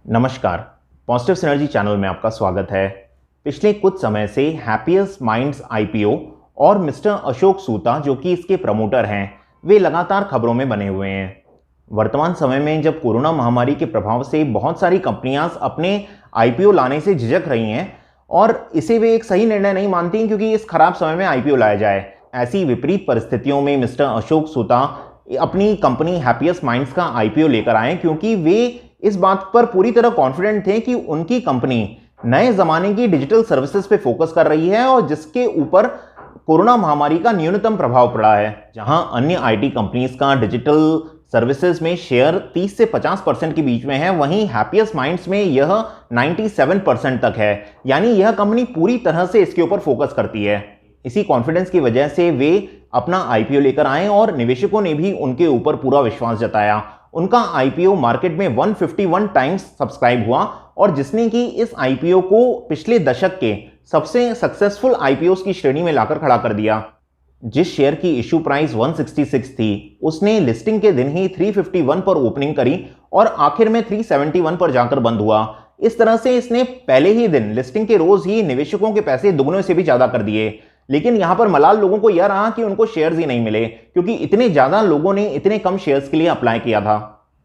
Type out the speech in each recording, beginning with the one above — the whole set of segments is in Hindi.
नमस्कार, पॉजिटिव सिनर्जी चैनल में आपका स्वागत है। पिछले कुछ समय से हैप्पीएस्ट माइंड्स आईपीओ और मिस्टर अशोक सूता जो कि इसके प्रमोटर हैं, वे लगातार खबरों में बने हुए हैं। वर्तमान समय में जब कोरोना महामारी के प्रभाव से बहुत सारी कंपनियां अपने आईपीओ लाने से झिझक रही हैं और इसे वे एक सही निर्णय नहीं मानती क्योंकि इस खराब समय में आईपीओ लाया जाए, ऐसी विपरीत परिस्थितियों में मिस्टर अशोक सूता अपनी कंपनी हैप्पीएस्ट माइंड्स का आईपीओ लेकर आए क्योंकि वे इस बात पर पूरी तरह कॉन्फिडेंट थे कि उनकी कंपनी नए जमाने की डिजिटल सर्विसेज पे फोकस कर रही है और जिसके ऊपर कोरोना महामारी का न्यूनतम प्रभाव पड़ा है। जहां अन्य आईटी कंपनीज का डिजिटल सर्विसेज में शेयर 30 से 50% के बीच में है, वहीं हैप्पीएस्ट माइंड्स में यह 97% तक है। यानी यह कंपनी पूरी तरह से इसके ऊपर फोकस करती है। इसी कॉन्फिडेंस की वजह से वे अपना आईपीओ लेकर आए और निवेशकों ने भी उनके ऊपर पूरा विश्वास जताया। उनका आईपीओ मार्केट में 151 टाइम्स सब्सक्राइब हुआ और जिसने कि इस आईपीओ को पिछले दशक के सबसे सक्सेसफुल आईपीओ की श्रेणी में लाकर खड़ा कर दिया। जिस शेयर की इश्यू प्राइस 166 थी, उसने लिस्टिंग के दिन ही 351 पर ओपनिंग करी और आखिर में 371 पर जाकर बंद हुआ। इस तरह से इसने पहले ही दिन लिस्टिंग के रोज ही निवेशकों के पैसे दुगने से भी ज्यादा कर दिए। लेकिन यहां पर मलाल लोगों को यह रहा कि उनको शेयर्स ही नहीं मिले क्योंकि इतने ज्यादा लोगों ने इतने कम शेयर्स के लिए अप्लाई किया था।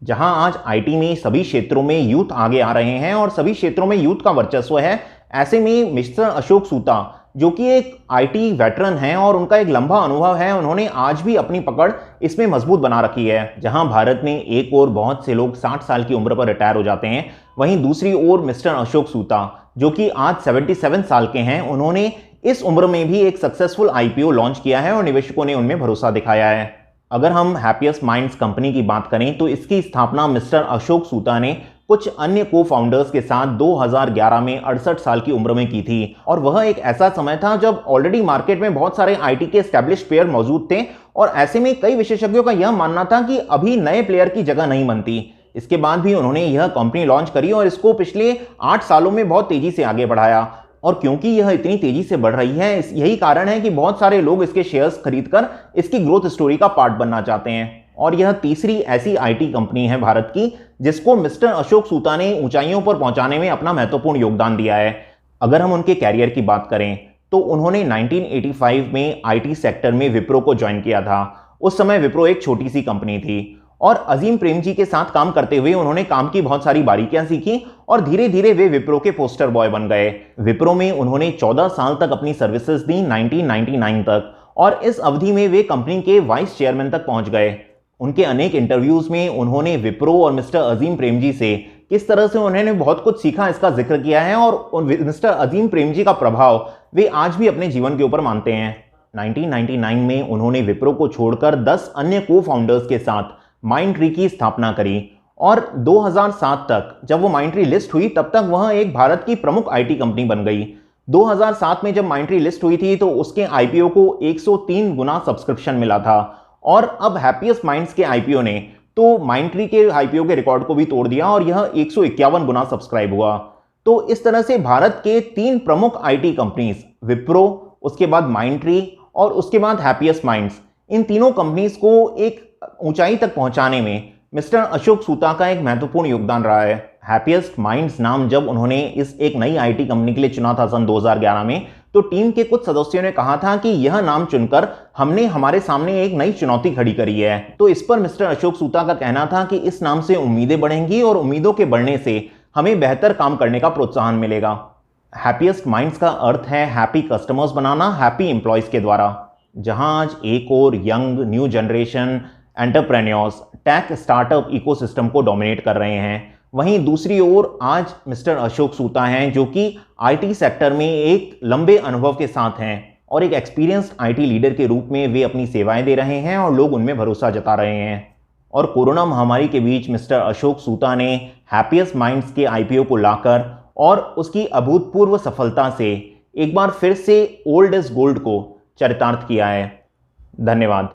जहां आज आईटी में सभी क्षेत्रों में यूथ आगे आ रहे हैं और सभी क्षेत्रों में यूथ का वर्चस्व है, ऐसे में मिस्टर अशोक सूता जो कि एक आईटी वेटरन हैं और उनका एक लंबा अनुभव है, उन्होंने आज भी अपनी पकड़ इसमें मजबूत बना रखी है। जहां भारत में एक और बहुत से लोग 60 साल की उम्र पर रिटायर हो जाते हैं, वहीं दूसरी ओर मिस्टर अशोक सूता जो कि आज 77 साल के हैं, उन्होंने इस उम्र में भी एक सक्सेसफुल आईपीओ लॉन्च किया है और निवेशकों ने उनमें भरोसा दिखाया है। अगर हम हैप्पीएस्ट माइंड्स कंपनी की बात करें तो इसकी स्थापना मिस्टर अशोक सूता ने कुछ अन्य को फाउंडर्स के साथ 2011 में 68 साल की उम्र में की थी और वह एक ऐसा समय था जब ऑलरेडी मार्केट में बहुत सारे आईटी के एस्टैब्लिश्ड प्लेयर मौजूद थे और ऐसे में कई विशेषज्ञों का यह मानना था कि अभी नए प्लेयर की जगह नहीं बनती। इसके बाद भी उन्होंने यह कंपनी लॉन्च करी और इसको पिछले 8 सालों में बहुत तेजी से आगे बढ़ाया। और क्योंकि यह इतनी तेजी से बढ़ रही है, यही कारण है कि बहुत सारे लोग इसके शेयर्स खरीदकर इसकी ग्रोथ स्टोरी का पार्ट बनना चाहते हैं। और यह तीसरी ऐसी आईटी कंपनी है भारत की जिसको मिस्टर अशोक सूता ने ऊंचाइयों पर पहुंचाने में अपना महत्वपूर्ण योगदान दिया है। अगर हम उनके कैरियर की बात करें तो उन्होंने 1985 में आईटी सेक्टर में विप्रो को ज्वाइन किया था। उस समय विप्रो एक छोटी सी कंपनी थी और अजीम प्रेमजी के साथ काम करते हुए उन्होंने काम की बहुत सारी बारीकियां सीखी और धीरे धीरे वे विप्रो के पोस्टर बॉय बन गए। विप्रो में उन्होंने 14 साल तक अपनी सर्विसेज दी, 1999 तक, और इस अवधि में वे कंपनी के वाइस चेयरमैन तक पहुंच गए। उनके अनेक इंटरव्यूज में उन्होंने विप्रो और मिस्टर अजीम प्रेमजी से किस तरह से उन्होंने बहुत कुछ सीखा इसका जिक्र किया है और मिस्टर अजीम प्रेमजी का प्रभाव वे आज भी अपने जीवन के ऊपर मानते हैं। 1999 में उन्होंने विप्रो को छोड़कर 10 अन्य को फाउंडर्स के साथ माइंडट्री की स्थापना करी और 2007 तक जब वो माइंडट्री लिस्ट हुई तब तक वह एक भारत की प्रमुख आईटी कंपनी बन गई। 2007 में जब माइंडट्री लिस्ट हुई थी तो उसके आईपीओ को 103 गुना सब्सक्रिप्शन मिला था और अब हैप्पीएस्ट माइंड्स के आईपीओ ने तो माइंडट्री के आईपीओ के रिकॉर्ड को भी तोड़ दिया और यह 151 गुना सब्सक्राइब हुआ। तो इस तरह से भारत के 3 प्रमुख आईटी कंपनीज विप्रो, उसके बाद माइंडट्री और उसके बाद हैप्पीएस्ट माइंड्स, इन तीनों कंपनीज को एक ऊंचाई तक पहुंचाने में मिस्टर अशोक सूता का एक महत्वपूर्ण योगदान रहा है। हैप्पीएस्ट माइंड्स नाम जब उन्होंने इस एक नई आईटी कंपनी के लिए चुना था सन 2011 में, तो टीम के कुछ सदस्यों ने कहा था कि यह नाम चुनकर हमने हमारे सामने एक नई चुनौती खड़ी करी है। तो इस पर मिस्टर अशोक सूता का कहना था कि इस नाम से उम्मीदें बढ़ेंगी और उम्मीदों के बढ़ने से हमें बेहतर काम करने का प्रोत्साहन मिलेगा। हैप्पीएस्ट माइंड्स का अर्थ है हैप्पी कस्टमर्स बनाना हैप्पी एम्प्लॉयज के द्वारा। जहां आज एक और young new generation entrepreneurs tech startup ecosystem को डोमिनेट कर रहे हैं, वहीं दूसरी ओर आज मिस्टर अशोक सूता हैं जो कि आईटी सेक्टर में एक लंबे अनुभव के साथ हैं और एक एक्सपीरियंस्ड आईटी लीडर के रूप में वे अपनी सेवाएं दे रहे हैं और लोग उनमें भरोसा जता रहे हैं। और कोरोना महामारी के बीच मिस्टर अशोक सूता ने हैप्पीएस्ट माइंड्स के आईपीओ को लाकर और उसकी अभूतपूर्व सफलता से एक बार फिर से ओल्ड इज गोल्ड को चरितार्थ किया है। धन्यवाद।